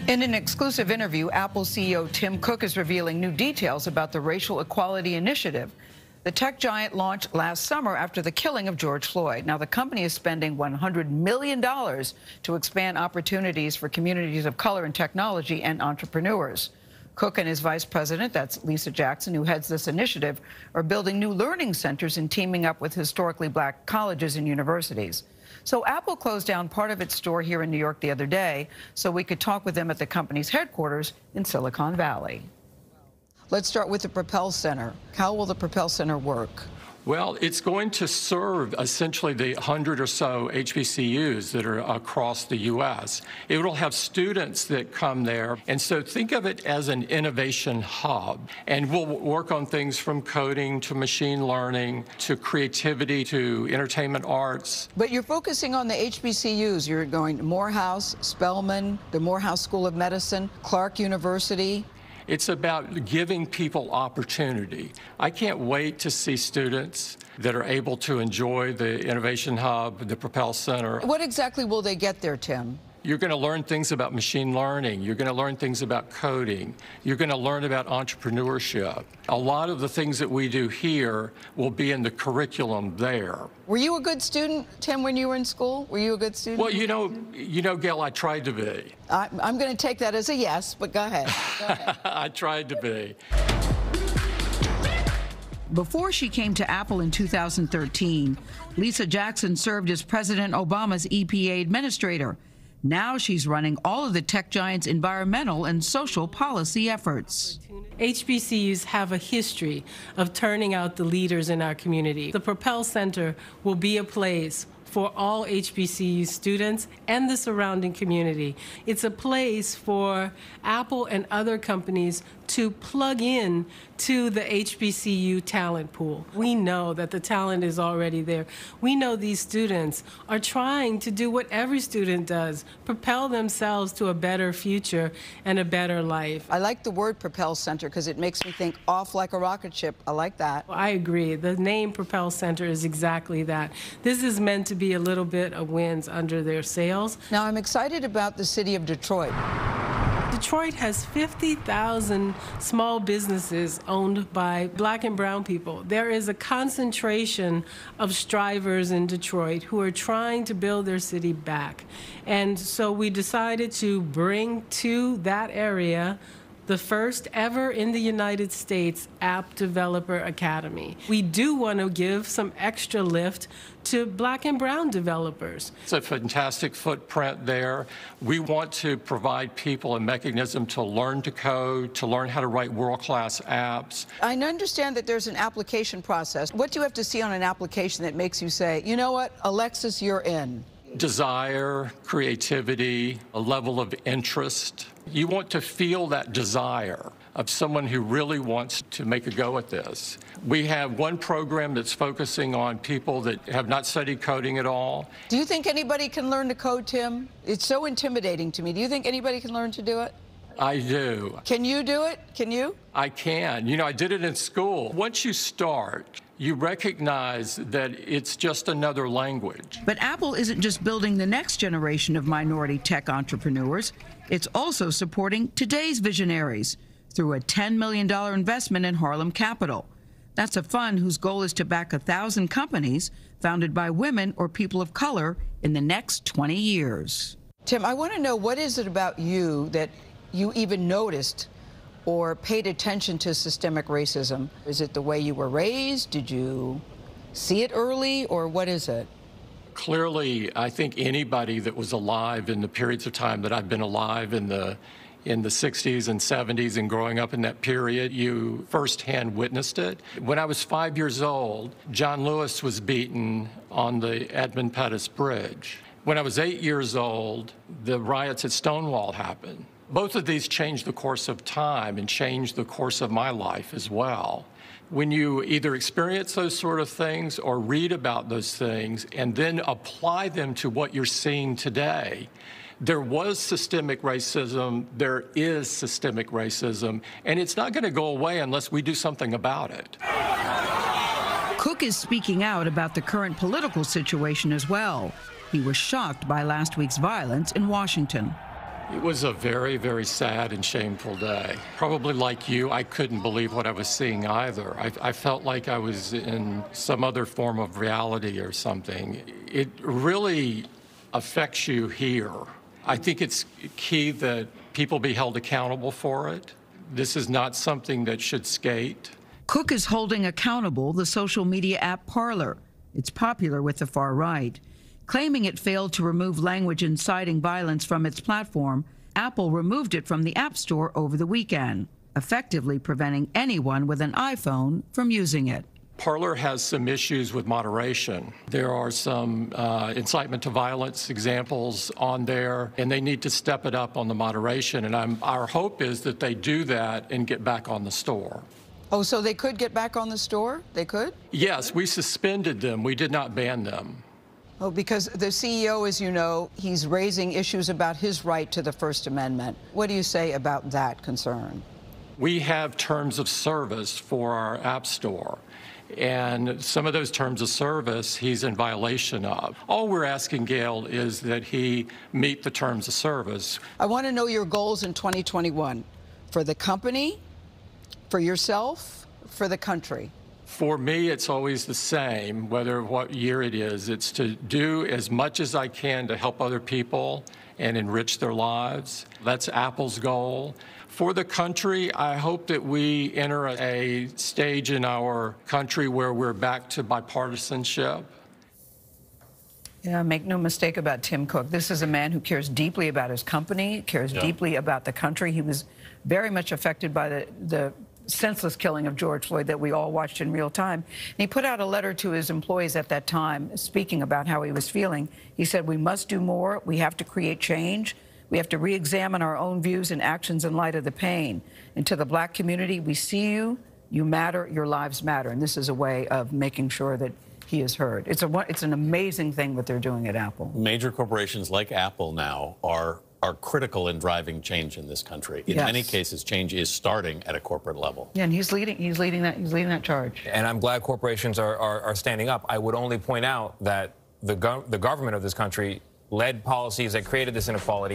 In an exclusive interview, Apple CEO Tim Cook is revealing new details about the Racial Equality Initiative. The tech giant launched last summer after the killing of George Floyd. Now, the company is spending $100 million to expand opportunities for communities of color in technology and entrepreneurs. Cook and his vice president, that's Lisa Jackson, who heads this initiative, are building new learning centers and teaming up with historically black colleges and universities. So Apple closed down part of its store here in New York the other day, so we could talk with them at the company's headquarters in Silicon Valley. Let's start with the Propel Center. How will the Propel Center work? Well, it's going to serve essentially the 100 or so HBCUs that are across the U.S. It will have students that come there, and so think of it as an innovation hub. And we'll work on things from coding to machine learning to creativity to entertainment arts. But you're focusing on the HBCUs. You're going to Morehouse, Spelman, the Morehouse School of Medicine, Clark University. It's about giving people opportunity. I can't wait to see students that are able to enjoy the Innovation Hub, the Propel Center. What exactly will they get there, Tim? You're going to learn things about machine learning. You're going to learn things about coding. You're going to learn about entrepreneurship. A lot of the things that we do here will be in the curriculum there. Were you a good student, Tim, when you were in school? Were you a good student? Well, you know, Gayle, I tried to be. I'm going to take that as a yes, but go ahead. Go ahead. I tried to be. Before she came to Apple in 2013, Lisa Jackson served as President Obama's EPA administrator. Now she's running all of the tech giant's environmental and social policy efforts. HBCUs have a history of turning out the leaders in our community. The Propel Center will be a place for all HBCU students and the surrounding community. It's a place for Apple and other companies to plug in to the HBCU talent pool. We know that the talent is already there. We know these students are trying to do what every student does, propel themselves to a better future and a better life. I like the word Propel Center because it makes me think off like a rocket ship. I like that. I agree. The name Propel Center is exactly that. This is meant to be a little bit of winds under their sails. Now, I'm excited about the city of Detroit. Detroit has 50,000 small businesses owned by black and brown people. There is a concentration of strivers in Detroit who are trying to build their city back. And so we decided to bring to that area the first ever in the United States App Developer Academy. We do want to give some extra lift to black and brown developers. It's a fantastic footprint there. We want to provide people a mechanism to learn to code, to learn how to write world-class apps. I understand that there's an application process. What do you have to see on an application that makes you say, you know what, Alexis, you're in? Desire, creativity, a level of interest. You want to feel that desire of someone who really wants to make a go at this. We have one program that's focusing on people that have not studied coding at all. Do you think anybody can learn to code, Tim? It's so intimidating to me. Do you think anybody can learn to do it? I do. Can you do it? Can you? I can. You know, I did it in school. Once you start, you recognize that it's just another language. But Apple isn't just building the next generation of minority tech entrepreneurs. It's also supporting today's visionaries through a $10 million investment in Harlem Capital. That's a fund whose goal is to back 1,000 companies founded by women or people of color in the next 20 years. Tim, I want to know, what is it about you that you even noticed or paid attention to systemic racism? Is it the way you were raised? Did you see it early, or what is it? Clearly, I think anybody that was alive in the periods of time that I've been alive in the 60s and 70s and growing up in that period, you firsthand witnessed it. When I was 5 years old, John Lewis was beaten on the Edmund Pettus Bridge. When I was 8 years old, the riots at Stonewall happened. Both of these changed the course of time and changed the course of my life as well. When you either experience those sort of things or read about those things and then apply them to what you're seeing today, there was systemic racism, there is systemic racism, and it's not going to go away unless we do something about it. Cook is speaking out about the current political situation as well. He was shocked by last week's violence in Washington. It was a very, very sad and shameful day. Probably like you, I couldn't believe what I was seeing either. I felt like I was in some other form of reality or something. It really affects you here. I think it's key that people be held accountable for it. This is not something that should skate. Cook is holding accountable the social media app Parler. It's popular with the far right. Claiming it failed to remove language inciting violence from its platform, Apple removed it from the App Store over the weekend, effectively preventing anyone with an iPhone from using it. Parler has some issues with moderation. There are some incitement to violence examples on there, and they need to step it up on the moderation. And our hope is that they do that and get back on the store. Oh, so they could get back on the store? They could? Yes, we suspended them. We did not ban them. Oh, because the CEO, as you know, he's raising issues about his right to the First Amendment. What do you say about that concern? We have terms of service for our App Store, and some of those terms of service he's in violation of. All we're asking Gayle is that he meet the terms of service. I want to know your goals in 2021 for the company, for yourself, for the country. For me, it's always the same, whether what year it is. It's to do as much as I can to help other people and enrich their lives. That's Apple's goal. For the country, I hope that we enter a stage in our country where we're back to bipartisanship. Yeah, make no mistake about Tim Cook. This is a man who cares deeply about his company, cares deeply about the country. He was very much affected by the senseless killing of George Floyd that we all watched in real time. And he put out a letter to his employees at that time, speaking about how he was feeling. He said, "We must do more. We have to create change. We have to re-examine our own views and actions in light of the pain. And to the Black community, we see you. You matter. Your lives matter." And this is a way of making sure that he is heard. It's an amazing thing what they're doing at Apple. Major corporations like Apple now are critical in driving change in this country. In many cases, change is starting at a corporate level. Yeah, and he's leading that charge. And I'm glad corporations are standing up. I would only point out that the government of this country led policies that created this inequality.